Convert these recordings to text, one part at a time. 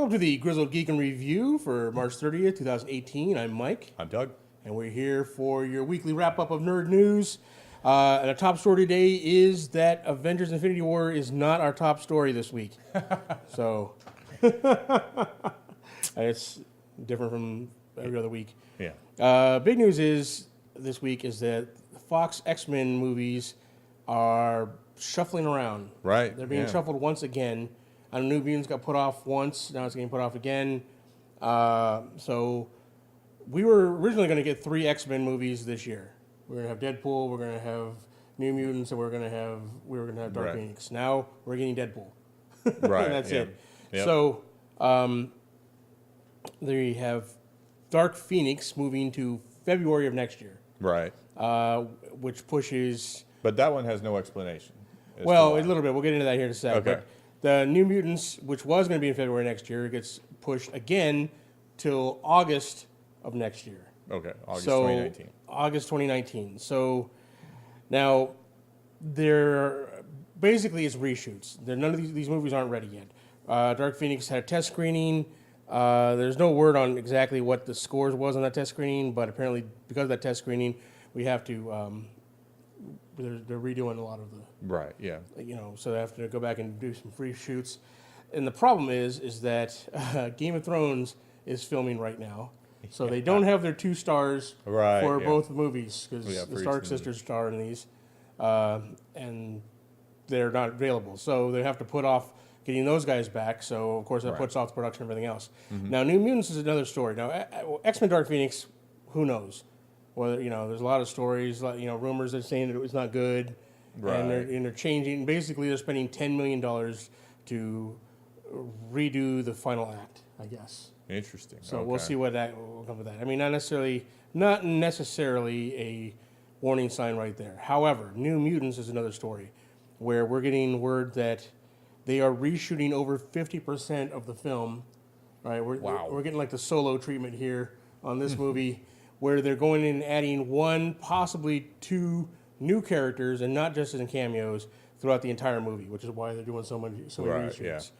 Welcome to the Grizzled Geek and Review for March 30th, 2018. I'm Mike. I'm Doug. And we're here for your weekly wrap-up of nerd news. And our top story today is that Avengers Infinity War is not our top story this week. So, it's different from every other week. Yeah. Big news is this week is that Fox X-Men movies are shuffling around. Right. They're being shuffled once again. New Mutants got put off once. Now it's getting put off again. So we were originally going to get 3 X-Men movies this year. We're going to have Deadpool. We're going to have New Mutants, and we were going to have Dark Phoenix. Now we're getting Deadpool. Right. That's it. Yep. So there you have Dark Phoenix moving to February of next year. Right. Which pushes. But that one has no explanation. Well, a little bit. We'll get into that here in a second. Okay. But the New Mutants, which was going to be in February next year, gets pushed again till August of next year. Okay, August 2019. August 2019. So now they're basically it's reshoots. None of these movies aren't ready yet. Dark Phoenix had a test screening. There's no word on exactly what the scores was on that test screening, but apparently because of that test screening, we have to. They're redoing a lot of the. Right. Yeah. So they have to go back and do some free shoots. And the problem is that Game of Thrones is filming right now. So they don't have their 2 stars for both movies because the Stark sisters star in these, and they're not available. So they have to put off getting those guys back. So of course that puts off the production and everything else. Mm-hmm. Now New Mutants is another story. Now X-Men Dark Phoenix, who knows? Whether there's a lot of stories, rumors that are saying that it was not good, and they're changing. Basically, they're spending $10 million to redo the final act, I guess. Interesting. So we'll see what that will come with that. I mean, not necessarily a warning sign right there. However, New Mutants is another story where we're getting word that they are reshooting over 50% of the film. Right? We're getting like the Solo treatment here on this movie, where they're going in and adding 1, possibly 2 new characters, and not just in cameos throughout the entire movie, which is why they're doing so many reshoots.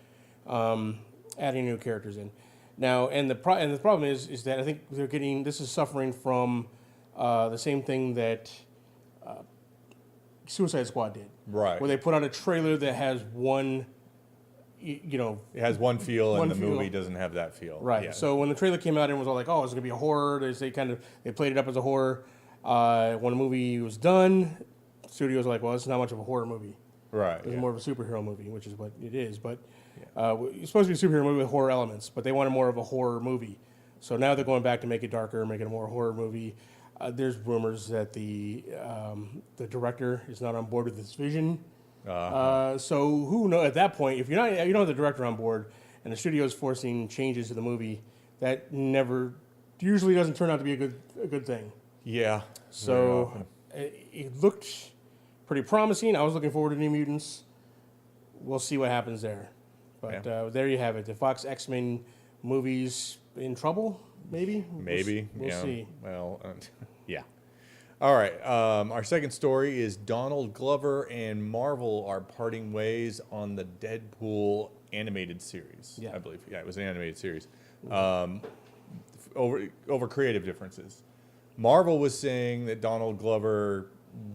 Yeah. Adding new characters in. Now, and the problem is that I think this is suffering from the same thing that Suicide Squad did. Right. Where they put out a trailer that has one, it has one feel and the movie doesn't have that feel. Right. Yeah. So when the trailer came out, everyone was all like, "Oh, it's going to be a horror." They played it up as a horror. When the movie was done, studios were like, "Well, it's not much of a horror movie. Right. It's more of a superhero movie," which is what it is. But it's supposed to be a superhero movie with horror elements, but they wanted more of a horror movie. So now they're going back to make it darker, make it a more horror movie. There's rumors that the director is not on board with this vision. So who knows? At that point, if you don't have the director on board and the studio is forcing changes to the movie, that usually doesn't turn out to be a good thing. Yeah. So it looked pretty promising. I was looking forward to New Mutants. We'll see what happens there. But there you have it. The Fox X-Men movies in trouble, maybe? Maybe. We'll see. Well, yeah. All right. Our second story is Donald Glover and Marvel are parting ways on the Deadpool animated series. Yeah. I believe. Yeah, it was an animated series. Over creative differences. Marvel was saying that Donald Glover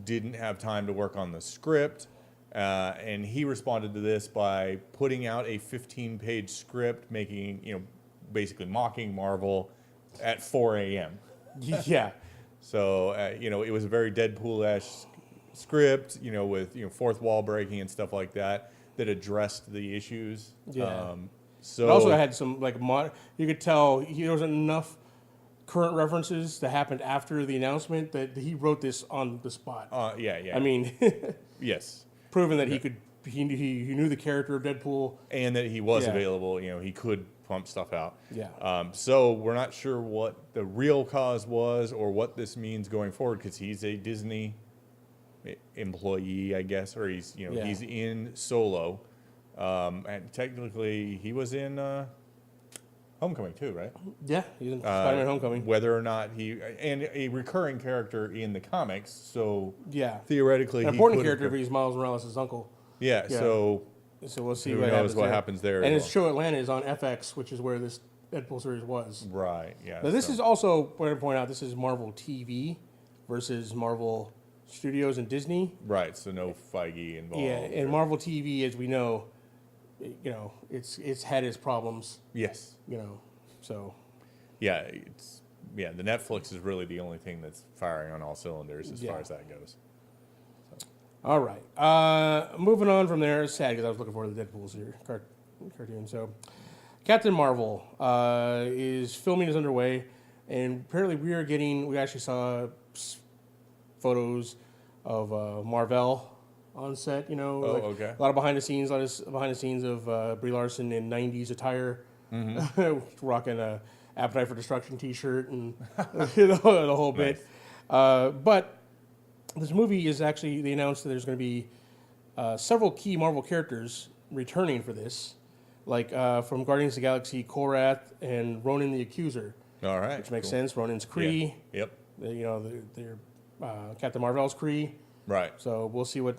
didn't have time to work on the script, and he responded to this by putting out a 15-page script, basically mocking Marvel at 4 a.m. Yeah. So, it was a very Deadpool-esque script, with, fourth wall breaking and stuff like that addressed the issues. Yeah. So it also had some, you could tell there wasn't enough current references that happened after the announcement that he wrote this on the spot. Yeah. I mean, yes. Proving that he knew the character of Deadpool. And that he was available, he could pump stuff out. Yeah. So we're not sure what the real cause was or what this means going forward because he's a Disney employee, I guess, or he's in Solo. And technically he was in Homecoming too, right? Yeah, he's in Spider-Man Homecoming. Whether or not and a recurring character in the comics, so yeah, theoretically an important character if he's Miles Morales' uncle. Yeah, so So we'll see Who what knows happens there. And as his show Atlanta is on FX, which is where this Deadpool series was. Right, yeah. Now, this is also, what I point out, this is Marvel TV versus Marvel Studios and Disney. Right, so no Feige involved. Yeah, and Marvel TV, as we know, it's had its problems. Yes. So. Yeah, the Netflix is really the only thing that's firing on all cylinders as far as that goes. So. All right. Moving on from there, it's sad because I was looking forward to the Deadpool series, cartoon. So, Captain Marvel is filming is underway, and apparently we actually saw photos of Marvel on set. Okay. A lot of behind the scenes of Brie Larson in '90s attire, rocking a Appetite for Destruction T-shirt and the whole bit. But this movie is actually, they announced that there's going to be several key Marvel characters returning for this, like from Guardians of the Galaxy, Korath and Ronan the Accuser. All right, which makes sense. Ronan's Kree. Yeah. Yep. They're Captain Marvel's Kree. Right. So we'll see what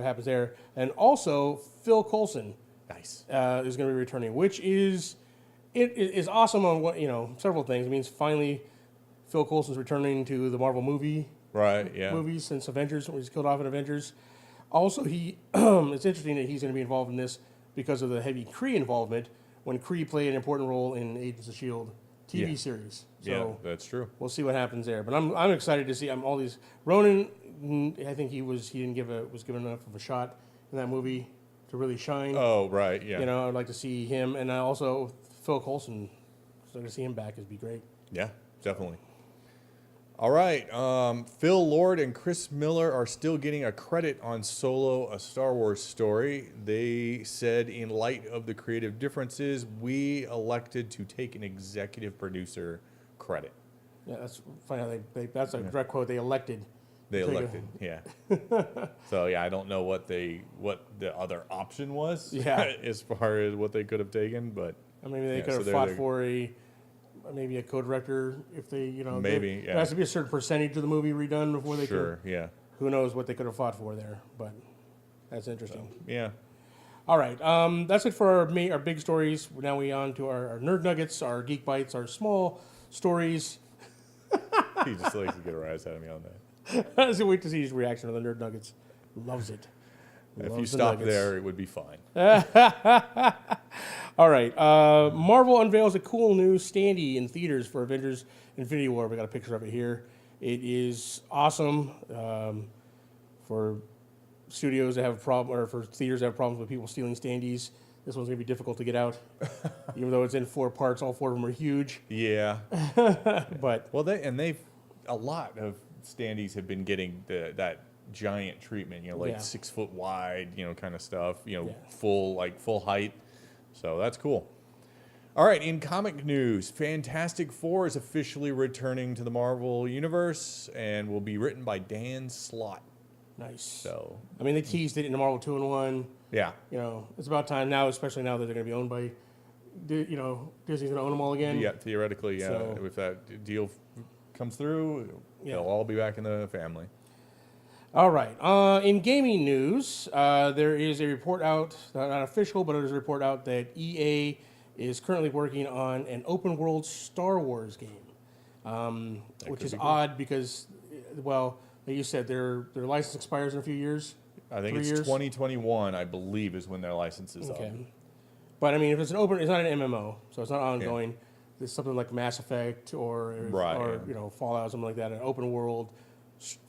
happens there. And also Phil Coulson. Nice. Is going to be returning, which is awesome on several things. It means finally Phil Coulson's returning to the Marvel movies since Avengers, when he's killed off in Avengers. Also, it's interesting that he's going to be involved in this because of the heavy Kree involvement when Kree played an important role in Agents of S.H.I.E.L.D. TV series. So that's true. We'll see what happens there. But I'm excited to see all these. Ronan, I think was given enough of a shot in that movie to really shine. Oh, right, yeah. I'd like to see him, and also Phil Coulson. So to see him back would be great. Yeah, definitely. All right, Phil Lord and Chris Miller are still getting a credit on Solo, a Star Wars story. They said, in light of the creative differences, we elected to take an executive producer credit. Yeah, that's funny. That's a direct quote. They elected. Yeah. So yeah, I don't know what the other option was. Yeah. As far as what they could have taken, but maybe they could have fought for a co-director if they maybe there has to be a certain percentage of the movie redone before they could. Yeah. Who knows what they could have fought for there, but that's interesting. Yeah. All right, that's it for our big stories. Now we on to our nerd nuggets, our geek bites, our small stories. He just likes to get a rise out of me on that. I was wait to see his reaction to the nerd nuggets. Loves it. If you stop there, it would be fine. All right. Marvel unveils a cool new standee in theaters for Avengers Infinity War. We got a picture of it here. It is awesome for studios that have for theaters that have problems with people stealing standees. This one's going to be difficult to get out, even though it's in 4 parts. All 4 of them are huge. Yeah. But they've a lot of standees have been getting that giant treatment, 6 foot wide, kind of stuff, full height. So that's cool. All right, in comic news, Fantastic Four is officially returning to the Marvel Universe and will be written by Dan Slott. Nice. So they teased it in the Marvel 2-in-1. Yeah. It's about time now, especially now that they're going to be owned by, Disney's going to own them all again. Yeah, theoretically, yeah. So, if that deal comes through, they'll all be back in the family. All right. In gaming news, there is a report out, not official, but there's a report out that EA is currently working on an open world Star Wars game, which is odd because, like you said, their license expires in a few years. I think it's 2021, I believe, is when their license is up. But if it's it's not an MMO, so it's not ongoing. Yeah. It's something like Mass Effect or Fallout, something like that. An open world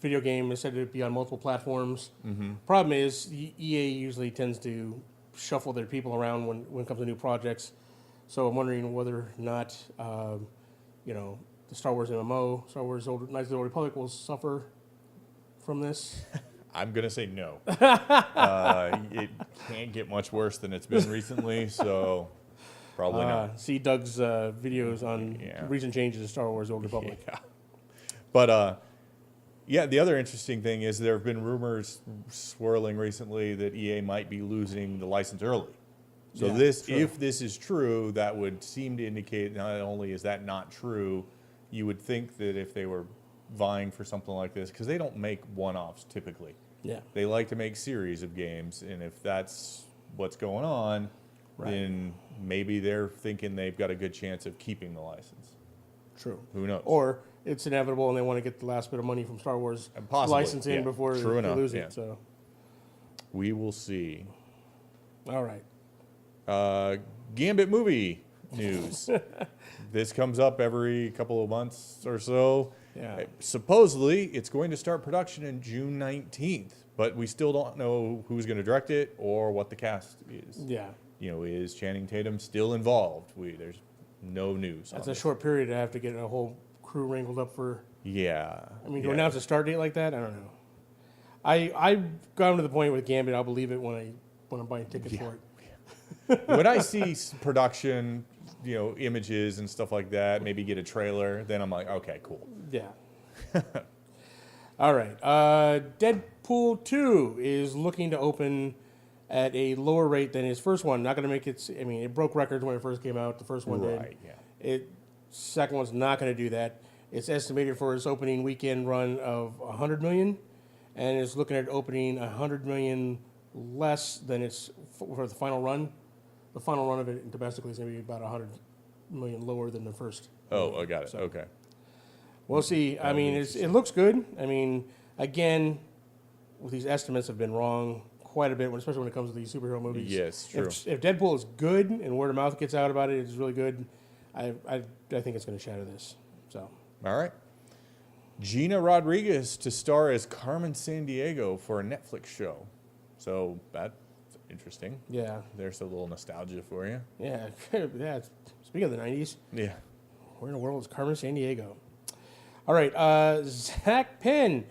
video game is said to be on multiple platforms. Mm-hmm. Problem is, EA usually tends to shuffle their people around when it comes to new projects. So I'm wondering whether or not the Star Wars MMO, Star Wars Knights of the Old Republic, will suffer from this. I'm going to say no. It can't get much worse than it's been recently, so probably not. See Doug's videos on recent changes to Star Wars Old Republic. Yeah. But, the other interesting thing is there have been rumors swirling recently that EA might be losing the license early. So if this is true, that would seem to indicate not only is that not true, you would think that if they were vying for something like this, because they don't make one-offs typically. Yeah. They like to make series of games, and if that's what's going on, then maybe they're thinking they've got a good chance of keeping the license. True. Who knows? Or it's inevitable, and they want to get the last bit of money from Star Wars licensing before they lose it. So we will see. All right. Gambit movie news. This comes up every couple of months or so. Yeah. Supposedly, it's going to start production in June 19th, but we still don't know who's going to direct it or what the cast is. Yeah. Is Channing Tatum still involved? There's no news. That's a short period to have to get a whole crew wrangled up for. Yeah. I mean, to announce a start date like that, I don't know. I've gotten to the point with Gambit, I'll believe it when I'm buying tickets for it. When I see production, images and stuff like that, maybe get a trailer, then I'm like, okay, cool. Yeah. All right. Deadpool 2 is looking to open at a lower rate than his first one. Not going to make it. I mean, it broke records when it first came out. The first one did. Right. Yeah. Second one's not going to do that. It's estimated for its opening weekend run of $100 million, and it's looking at opening $100 million less than its for the final run. The final run of it domestically is going to be about $100 million lower than the first. Oh, I got it. So, okay. We'll see. I mean, it looks good. I mean, again, these estimates have been wrong quite a bit, especially when it comes to these superhero movies. Yes, true. If Deadpool is good and word of mouth gets out about it, it's really good. I think it's going to shatter this. So. All right. Gina Rodriguez to star as Carmen Sandiego for a Netflix show. So that's interesting. Yeah. There's a little nostalgia for you. Yeah. Yeah. Speaking of the 90s. Yeah. Where in the world is Carmen Sandiego? All right. Zach Penn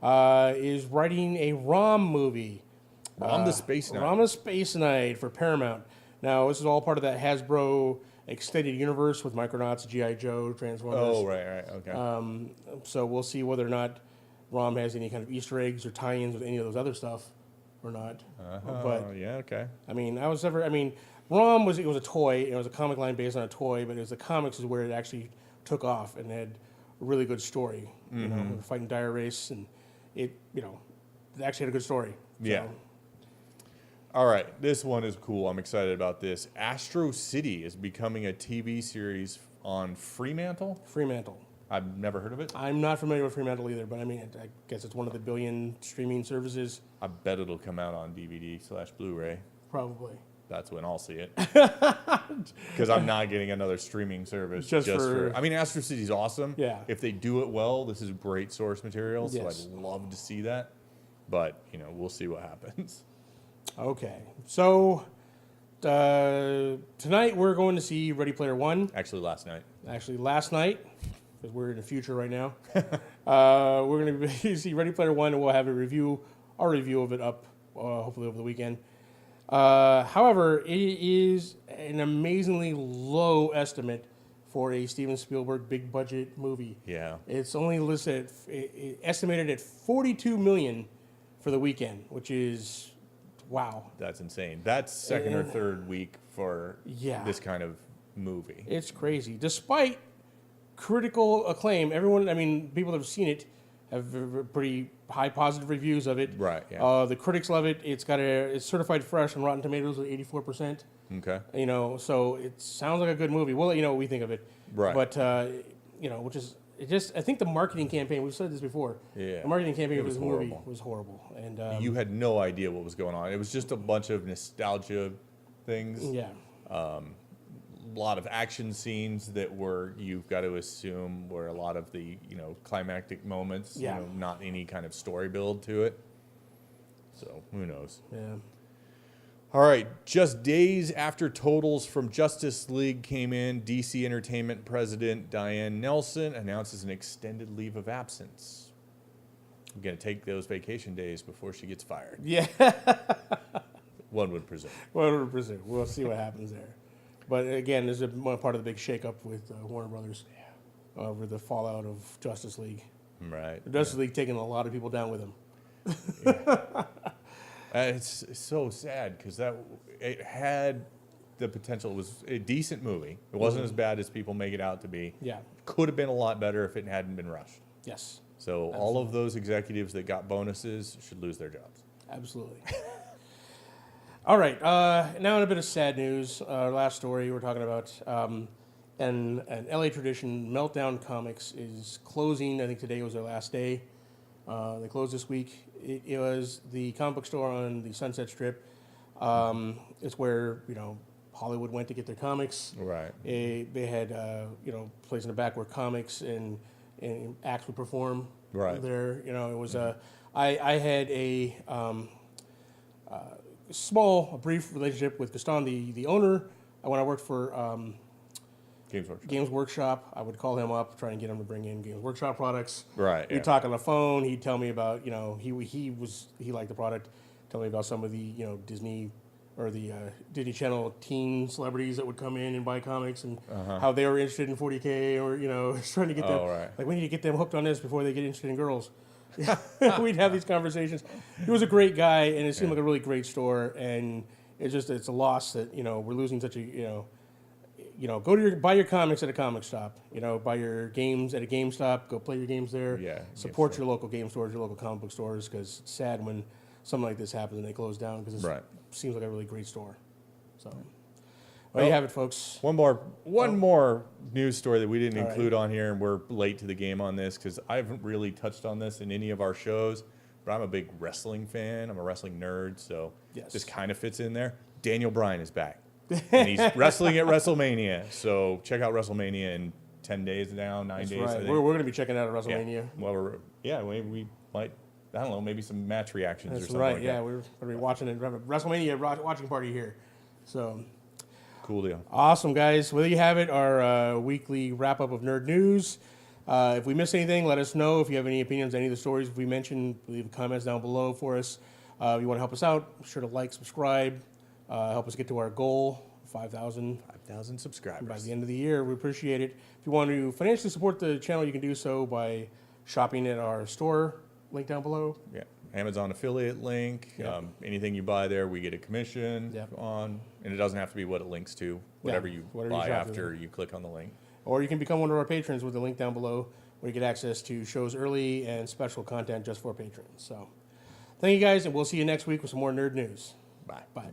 is writing a ROM movie. Rom the Space Knight. Rom the Space Knight for Paramount. Now, this is all part of that Hasbro extended universe with Micronauts, G.I. Joe, Transformers. Oh, right. Okay. So we'll see whether or not ROM has any kind of Easter eggs or tie-ins with any of those other stuff or not. But yeah, okay. I mean, ROM was a toy. It was a comic line based on a toy, but the comics is where it actually took off and had a really good story. You know, fighting Dire Race, and it actually had a good story. So. Yeah. All right, this one is cool. I'm excited about this. Astro City is becoming a TV series on Fremantle. Fremantle. I've never heard of it. I'm not familiar with Fremantle either, but I mean, I guess it's one of the billion streaming services. I bet it'll come out on DVD/Blu-ray. Probably. That's when I'll see it. Because I'm not getting another streaming service just for. I mean, Astro City's awesome. Yeah. If they do it well, this is great source material. So Yes. I'd love to see that. But we'll see what happens. Okay, so tonight we're going to see Ready Player One. Actually, last night. Actually, last night, because we're in the future right now. We're going to see Ready Player One, and we'll have our review of it up hopefully over the weekend. However, it is an amazingly low estimate for a Steven Spielberg big budget movie. Yeah. It's only listed estimated at $42 million for the weekend, which is wow. That's insane. That's second or third week for this kind of movie. It's crazy. Despite critical acclaim, people that have seen it have pretty high positive reviews of it. Right, yeah. The critics love it. It's certified fresh on Rotten Tomatoes with 84%. Okay. So it sounds like a good movie. We'll let you know what we think of it. Right. But, I think the marketing campaign, we've said this before. Yeah. The marketing campaign for this movie horrible. was horrible. And You had no idea what was going on. It was just a bunch of nostalgia things. yeah. A lot of action scenes that you've got to assume were a lot of the, climactic moments. Yeah. Not any kind of story build to it. So who knows? Yeah. All right, just days after totals from Justice League came in, DC Entertainment President Diane Nelson announces an extended leave of absence. I'm going to take those vacation days before she gets fired. Yeah. One would presume. 100%. We'll see what happens there. But again, this is one part of the big shakeup with Warner Brothers over the fallout of Justice League. Right. Justice League taking a lot of people down with them. It's so sad because it had the potential. It was a decent movie. It wasn't as bad as people make it out to be. Yeah. Could have been a lot better if it hadn't been rushed. Yes. So all of those executives that got bonuses should lose their jobs. Absolutely. All right. Now in a bit of sad news. Our last story we're talking about an LA tradition. Meltdown Comics is closing. I think today was their last day. They closed this week. It was the comic book store on the Sunset Strip. It's where Hollywood went to get their comics. Right. They had place in the back where comics and acts would perform. Right. There, it was I had a brief relationship with Gaston, the owner. When I worked for Games Workshop, I would call him up, try and get him to bring in Games Workshop products. Right. We'd talk on the phone. He'd tell me about he liked the product. Tell me about some of the Disney or the Disney Channel teen celebrities that would come in and buy comics and how they were interested in 40K or trying to get them like we need to get them hooked on this before they get interested in girls. We'd have these conversations. He was a great guy, and it seemed like a really great store. And it's a loss that we're losing such a buy your comics at a comic shop. Buy your games at a GameStop. Go play your games there. Yeah. Support your local game stores, your local comic book stores, because it's sad when something like this happens and they close down because it seems like a really great store. So. There you have it, folks. One more news story that we didn't include on here, and we're late to the game on this because I haven't really touched on this in any of our shows, but I'm a big wrestling fan. I'm a wrestling nerd, so this kind of fits in there. Daniel Bryan is back, and he's wrestling at WrestleMania, so check out WrestleMania in 10 days now, 9 days. Right. We're going to be checking out WrestleMania. Yeah. Well, we might, I don't know, maybe some match reactions or something right. like Yeah, that. we're going to be watching it. WrestleMania watching party here. So... Cool deal. Awesome, guys. Well, there you have it, our weekly wrap-up of Nerd News. If we missed anything, let us know. If you have any opinions on any of the stories we mentioned, leave comments down below for us. If you want to help us out, be sure to like, subscribe, help us get to our goal, 5,000 subscribers. By the end of the year. We appreciate it. If you want to financially support the channel, you can do so by shopping at our store, link down below. Yeah. Amazon affiliate link. Anything you buy there, we get a commission on. And it doesn't have to be what it links to. Whatever you buy after you click on the link. Or you can become one of our patrons with the link down below where you get access to shows early and special content just for patrons. So thank you guys, and we'll see you next week with some more nerd news. Bye. Bye.